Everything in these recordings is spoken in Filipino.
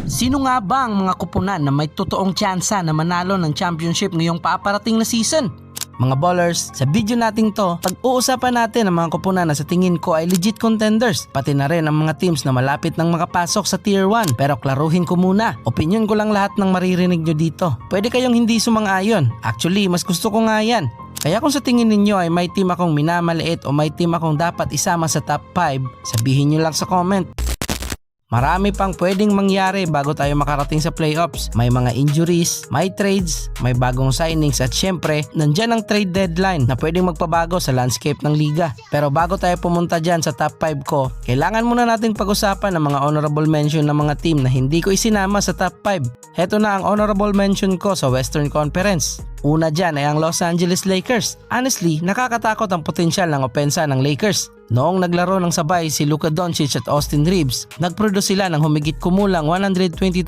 Sino nga ba ang mga kupunan na may totoong tsansa na manalo ng championship ngayong paparating na season? Mga ballers, sa video nating to, pag-uusapan natin ang mga kupunan na sa tingin ko ay legit contenders, pati na rin ang mga teams na malapit nang makapasok sa Tier 1. Pero klaruhin ko muna, opinion ko lang lahat ng maririnig nyo dito. Pwede kayong hindi sumang-ayon, actually mas gusto ko nga yan. Kaya kung sa tingin ninyo ay may team akong minamaliit o may team akong dapat isama sa top 5, sabihin nyo lang sa comment. Marami pang pwedeng mangyari bago tayo makarating sa playoffs. May mga injuries, may trades, may bagong signings at syempre, nandyan ang trade deadline na pwedeng magpabago sa landscape ng liga. Pero bago tayo pumunta dyan sa top 5 ko, kailangan muna nating pag-usapan ng mga honorable mention ng mga team na hindi ko isinama sa top 5. Heto na ang honorable mention ko sa Western Conference. Una dyan ay ang Los Angeles Lakers. Honestly, nakakatakot ang potensyal ng opensa ng Lakers. Noong naglaro ng sabay si Luka Doncic at Austin Reeves, nagproduce sila ng humigit kumulang 122.6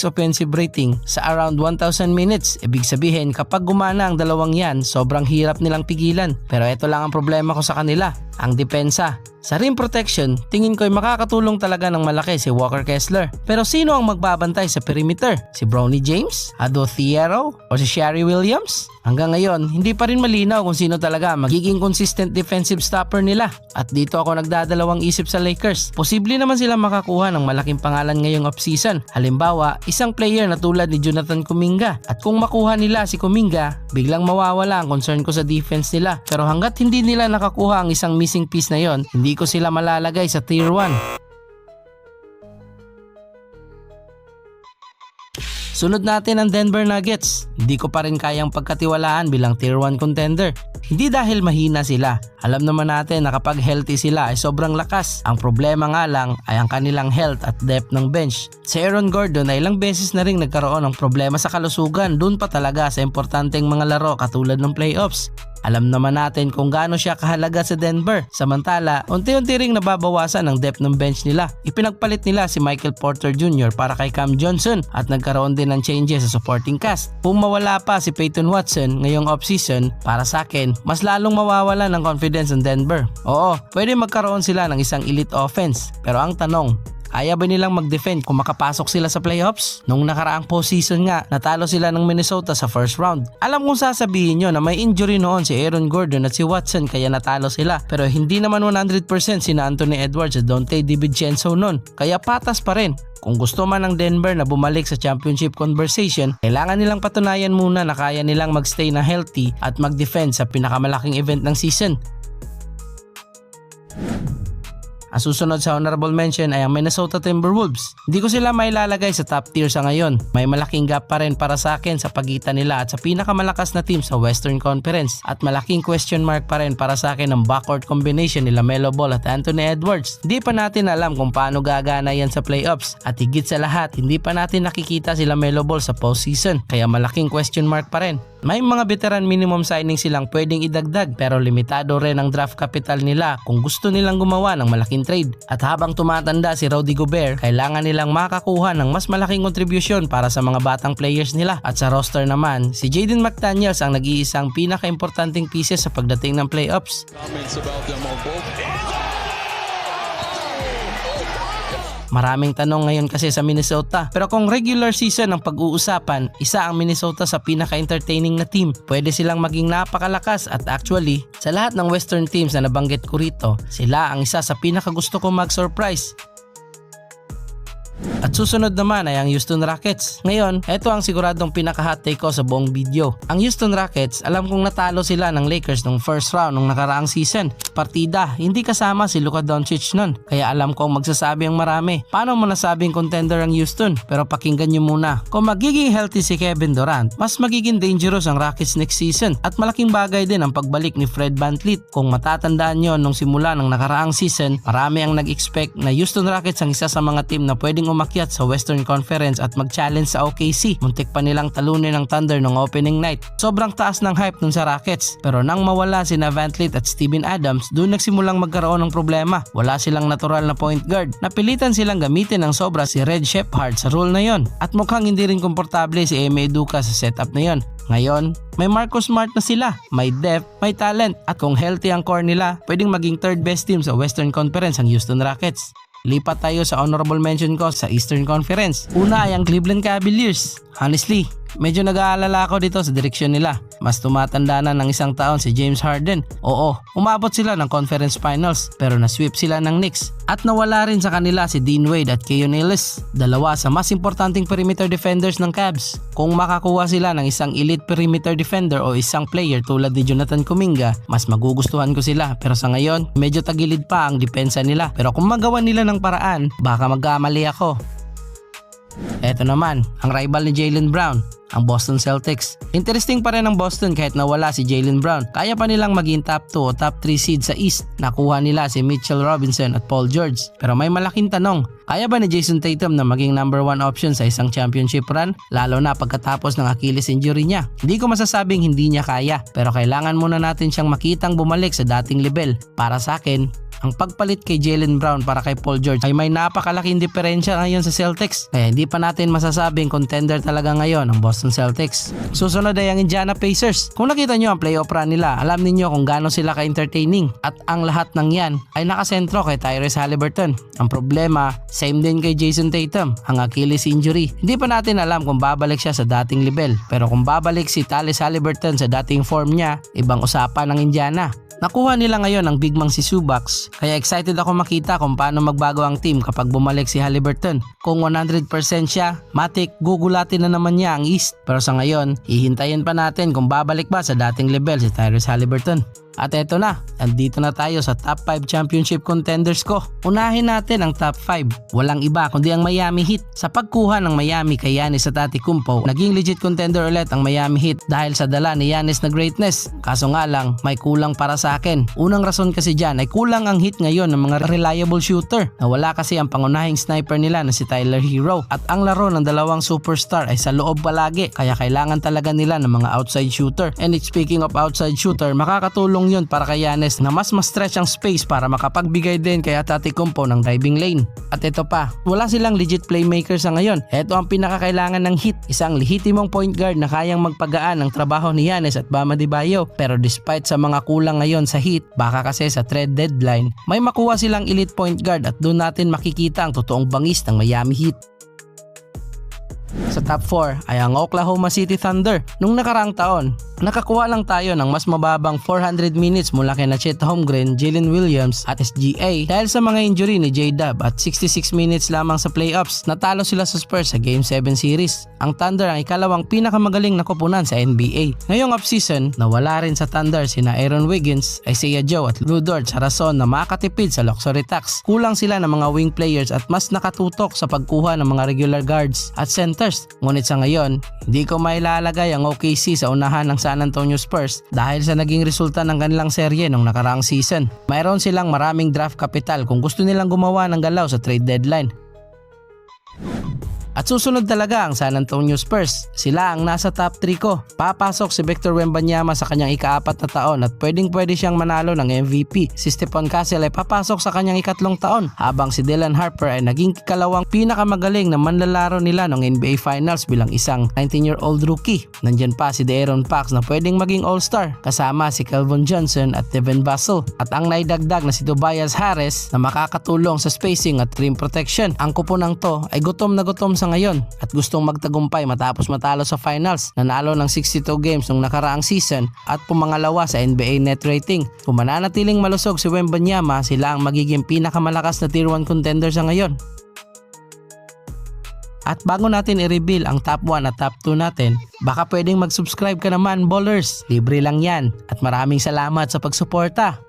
offensive rating sa around 1,000 minutes. Ibig sabihin, kapag gumana ang dalawang yan, sobrang hirap nilang pigilan. Pero ito lang ang problema ko sa kanila, ang depensa. Sa rim protection, tingin ko ay makakatulong talaga ng malaki si Walker Kessler. Pero sino ang magbabantay sa perimeter? Si Bronny James? Ado Thiero? O si Shari Williams? Hanggang ngayon, hindi pa rin malinaw kung sino talaga magiging consistent defensive stopper nila. At dito ako nagdadalawang isip sa Lakers. Posible naman sila makakuha ng malaking pangalan ngayong offseason. Halimbawa, isang player na tulad ni Jonathan Kuminga. At kung makuha nila si Kuminga, biglang mawawala ang concern ko sa defense nila. Pero hanggat hindi nila nakakuha ang isang missing piece na yon, hindi ko sila malalagay sa Tier 1. Sunod natin ang Denver Nuggets. Hindi ko pa rin kayang pagkatiwalaan bilang Tier 1 contender. Hindi dahil mahina sila. Alam naman natin na kapag healthy sila ay sobrang lakas. Ang problema nga lang ay ang kanilang health at depth ng bench. Si Aaron Gordon ay ilang beses na rin nagkaroon ng problema sa kalusugan, dun pa talaga sa importanteng mga laro katulad ng playoffs. Alam naman natin kung gaano siya kahalaga sa Denver. Samantala, unti-unti ring nababawasan ang depth ng bench nila. Ipinagpalit nila si Michael Porter Jr. para kay Cam Johnson at nagkaroon din ng changes sa supporting cast. Kung mawala pa si Peyton Watson ngayong offseason, para sa akin, mas lalong mawawala ng confidence ng Denver. Oo, pwede magkaroon sila ng isang elite offense. Pero ang tanong, kaya ba nilang mag-defend kung makapasok sila sa playoffs? Nung nakaraang postseason nga, natalo sila ng Minnesota sa first round. Alam kong sasabihin nyo na may injury noon si Aaron Gordon at si Watson kaya natalo sila. Pero hindi naman 100% sina Anthony Edwards at Donte DiVincenzo noon. Kaya patas pa rin. Kung gusto man ng Denver na bumalik sa championship conversation, kailangan nilang patunayan muna na kaya nilang magstay na healthy at mag-defend sa pinakamalaking event ng season. Ang susunod sa honorable mention ay ang Minnesota Timberwolves. Hindi ko sila mailalagay sa top tier sa ngayon. May malaking gap pa rin para sa akin sa pagitan nila at sa pinakamalakas na team sa Western Conference. At malaking question mark pa rin para sa akin ang backcourt combination nila Melo Ball at Anthony Edwards. Hindi pa natin alam kung paano gagana yan sa playoffs. At higit sa lahat, hindi pa natin nakikita sila Melo Ball sa postseason. Kaya malaking question mark pa rin. May mga veteran minimum signing silang pwedeng idagdag pero limitado rin ang draft capital nila kung gusto nilang gumawa ng malaking trade. At habang tumatanda si Rudy Gobert, kailangan nilang makakuha ng mas malaking kontribusyon para sa mga batang players nila. At sa roster naman, si Jaden McDaniels ang nag-iisang pinaka-importanting pieces sa pagdating ng playoffs. Maraming tanong ngayon kasi sa Minnesota. Pero kung regular season ang pag-uusapan, isa ang Minnesota sa pinaka-entertaining na team. Pwede silang maging napakalakas at actually, sa lahat ng Western teams na nabanggit ko rito, sila ang isa sa pinaka-gusto ko mag-surprise. At susunod naman ay ang Houston Rockets. Ngayon, ito ang siguradong pinaka-hot take ko sa buong video. Ang Houston Rockets, alam kong natalo sila ng Lakers nung first round nung nakaraang season. Partida, hindi kasama si Luka Doncic nun. Kaya alam kong magsasabi ang marami. Paano mo nasabing contender ang Houston? Pero pakinggan nyo muna. Kung magiging healthy si Kevin Durant, mas magiging dangerous ang Rockets next season. At malaking bagay din ang pagbalik ni Fred VanVleet. Kung matatandaan nyo nung simula ng nakaraang season, marami ang nag-expect na Houston Rockets ang isa sa mga team na pwedeng umakyat sa Western Conference at mag-challenge sa OKC. Muntik pa nilang talunin ng Thunder nung opening night. Sobrang taas ng hype nun sa Rockets. Pero nang mawala si VanVleet at Steven Adams, doon nagsimulang magkaroon ng problema. Wala silang natural na point guard. Napilitan silang gamitin ng sobra si Red Shepherd sa role na yon. At mukhang hindi rin komportable si Ime Udoka sa setup na yon. Ngayon, may Marcus Smart na sila, may depth, may talent, at kung healthy ang core nila, pwedeng maging third best team sa Western Conference ang Houston Rockets. Lipat tayo sa honorable mention ko sa Eastern Conference. Una ay ang Cleveland Cavaliers. Honestly, medyo nag-aalala ako dito sa direksyon nila. Mas tumatanda na ng isang taon si James Harden. Oo, umabot sila ng conference finals pero na-sweep sila ng Knicks. At nawala rin sa kanila si Dean Wade at Keon Ellis, dalawa sa mas importanteng perimeter defenders ng Cavs. Kung makakuha sila ng isang elite perimeter defender o isang player tulad ni Jonathan Kuminga, mas magugustuhan ko sila. Pero sa ngayon, medyo tagilid pa ang depensa nila. Pero kung magawa nila ng paraan, baka magkamali ako. Eto naman, ang rival ni Jaylen Brown, ang Boston Celtics. Interesting pa rin ang Boston kahit nawala si Jaylen Brown. Kaya pa nilang maging top 2 o top 3 seed sa East. Nakuha nila si Mitchell Robinson at Paul George. Pero may malaking tanong, kaya ba ni Jason Tatum na maging number 1 option sa isang championship run? Lalo na pagkatapos ng Achilles injury niya. Hindi ko masasabing hindi niya kaya, pero kailangan muna natin siyang makitang bumalik sa dating level. Para sa akin, ang pagpalit kay Jaylen Brown para kay Paul George ay may napakalaking diferensya ngayon sa Celtics. Kaya hindi pa natin masasabing contender talaga ngayon ang Boston Celtics. Susunod ay ang Indiana Pacers. Kung nakita nyo ang playoff run nila, alam niyo kung gaano sila ka-entertaining. At ang lahat ng yan ay nakasentro kay Tyrese Haliburton. Ang problema, same din kay Jason Tatum, ang Achilles injury. Hindi pa natin alam kung babalik siya sa dating level. Pero kung babalik si Tyrese Haliburton sa dating form niya, ibang usapan ng Indiana. Nakuha nila ngayon ang big man si Zubac, kaya excited ako makita kung paano magbago ang team kapag bumalik si Haliburton. Kung 100% siya, matik gugulatin na naman niya ang East. Pero sa ngayon, hihintayin pa natin kung babalik ba sa dating level si Tyrese Haliburton. At eto na, andito na tayo sa top 5 championship contenders ko. Unahin natin ang top 5. Walang iba kundi ang Miami Heat. Sa pagkuha ng Miami kay Giannis Antetokounmpo, naging legit contender ulit ang Miami Heat dahil sa dala ni Giannis na greatness. Kaso nga lang, may kulang para sa akin. Unang rason kasi dyan ay kulang ang Heat ngayon ng mga reliable shooter. Nawala kasi ang pangunahing sniper nila na si Tyler Hero. At ang laro ng dalawang superstar ay sa loob palagi, kaya kailangan talaga nila ng mga outside shooter. And speaking of outside shooter, makakatulong yun para kay Giannis na mas ma-stretch ang space para makapagbigay din kay Antetokounmpo ng driving lane. At ito pa, wala silang legit playmaker sa ngayon. Ito ang pinakakailangan ng Heat, isang lehitimong point guard na kayang magpagaan ng trabaho ni Giannis at Bam Adebayo. Pero despite sa mga kulang ngayon sa Heat, baka kasi sa trade deadline, may makuha silang elite point guard at doon natin makikita ang totoong bangis ng Miami Heat. Sa top 4 ay ang Oklahoma City Thunder. Nung nakaraang taon, nakakuha lang tayo ng mas mababang 400 minutes mula kay Chet Holmgren, Jalen Williams at SGA dahil sa mga injury ni J-Dub at 66 minutes lamang sa playoffs. Natalo sila sa Spurs sa Game 7 series. Ang Thunder ang ikalawang pinakamagaling na koponan sa NBA. Ngayong offseason, nawala rin sa Thunder sina Aaron Wiggins, Isaiah Joe at Lu Dort sa rason na makatipid sa luxury tax. Kulang sila ng mga wing players at mas nakatutok sa pagkuha ng mga regular guards at centers. Ngunit sa ngayon, hindi ko mailalagay ang OKC sa unahan ng San Antonio Spurs dahil sa naging resulta ng kanilang serye nung nakaraang season. Mayroon silang maraming draft capital kung gusto nilang gumawa ng galaw sa trade deadline. At susunod talaga ang San Antonio Spurs. Sila ang nasa top 3 ko. Papasok si Victor Wembanyama sa kanyang ika-4 na taon at pwede siyang manalo ng MVP. Si Stephon Castle ay papasok sa kanyang ika-3 taon habang si Dylan Harper ay naging ikalawang pinakamagaling na manlalaro nila ng NBA Finals bilang isang 19-year-old rookie. Nandyan pa si De'Aaron Fox na pwedeng maging All-Star kasama si Calvin Johnson at Devin Vassell. At ang naidagdag na si Tobias Harris na makakatulong sa spacing at rim protection. Ang kuponang to ay gutom na gutom sa ngayon at gustong magtagumpay matapos matalo sa finals. Nanalo ng 62 games nung nakaraang season at pumangalawa sa NBA net rating. Kung mananatiling malusog si Wembanyama, sila ang magiging pinakamalakas na tier 1 contender sa ngayon. At bago natin i-reveal ang top 1 at top 2 natin, baka pwedeng mag-subscribe ka naman, ballers. Libre lang yan at maraming salamat sa pagsuporta.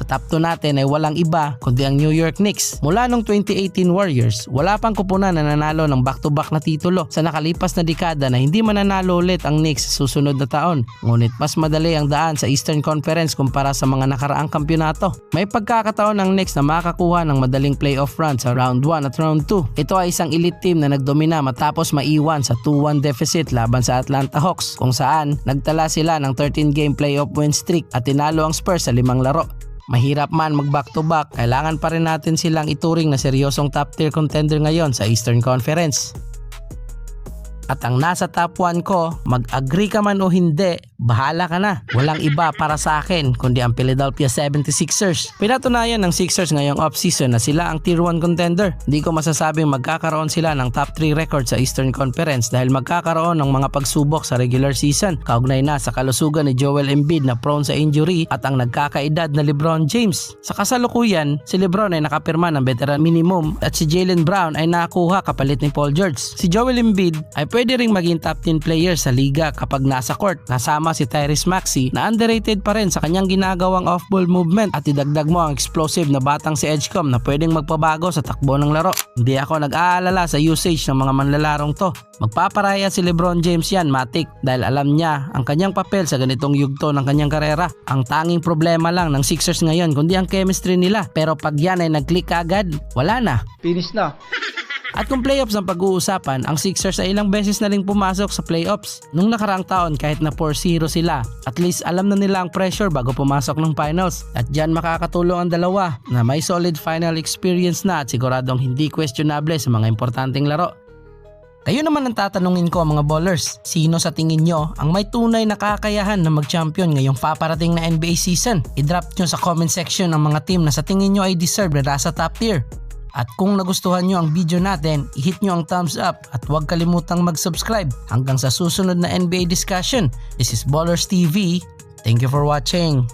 Sa top 2 natin ay walang iba kundi ang New York Knicks. Mula nung 2018 Warriors, wala pang kupunan na nanalo ng back-to-back na titulo. Sa nakalipas na dekada na hindi mananalo ulit ang Knicks sa susunod na taon. Ngunit mas madali ang daan sa Eastern Conference kumpara sa mga nakaraang kampyonato. May pagkakataon ng Knicks na makakuha ng madaling playoff run sa round 1 at round 2. Ito ay isang elite team na nagdomina matapos maiwan sa 2-1 deficit laban sa Atlanta Hawks, kung saan nagtala sila ng 13-game playoff win streak at tinalo ang Spurs sa 5 laro. Mahirap man mag back-to-back, kailangan pa rin natin silang ituring na seryosong top tier contender ngayon sa Eastern Conference. At ang nasa top 1 ko, mag-agree ka man o hindi, bahala ka na. Walang iba para sa akin kundi ang Philadelphia 76ers. Pinatunayan ng Sixers ngayong offseason na sila ang Tier 1 contender. Hindi ko masasabing magkakaroon sila ng top 3 record sa Eastern Conference dahil magkakaroon ng mga pagsubok sa regular season. Kaugnay na sa kalusugan ni Joel Embiid na prone sa injury at ang nagkakaedad na LeBron James. Sa kasalukuyan, si LeBron ay nakapirma ng veteran minimum at si Jaylen Brown ay nakakuha kapalit ni Paul George. Si Joel Embiid ay pwede ring maging top 10 player sa liga kapag nasa court. Kasama si Tyrese Maxey na underrated pa rin sa kanyang ginagawang off-ball movement at idagdag mo ang explosive na batang si Edgecombe na pwedeng magpabago sa takbo ng laro. Hindi ako nag-aalala sa usage ng mga manlalarong to. Magpaparaya si LeBron James yan, matik, dahil alam niya ang kanyang papel sa ganitong yugto ng kanyang karera. Ang tanging problema lang ng Sixers ngayon kundi ang chemistry nila, pero pag yan ay nag-click agad, wala na. Finish na. At kung playoffs ang pag-uusapan, ang Sixers ay ilang beses na rin pumasok sa playoffs. Nung nakarang taon kahit na 4-0 sila, at least alam na nila ang pressure bago pumasok ng finals. At dyan makakatulong ang dalawa na may solid final experience na at siguradong hindi questionable sa mga importanteng laro. Kayo naman ang tatanungin ko mga ballers, sino sa tingin nyo ang may tunay na kakayahan na mag-champion ngayong paparating na NBA season? I-drop nyo sa comment section ang mga team na sa tingin nyo ay deserve na nasa top tier. At kung nagustuhan nyo ang video natin, i-hit nyo ang thumbs up at huwag kalimutang mag-subscribe. Hanggang sa susunod na NBA discussion, this is Ballers TV. Thank you for watching.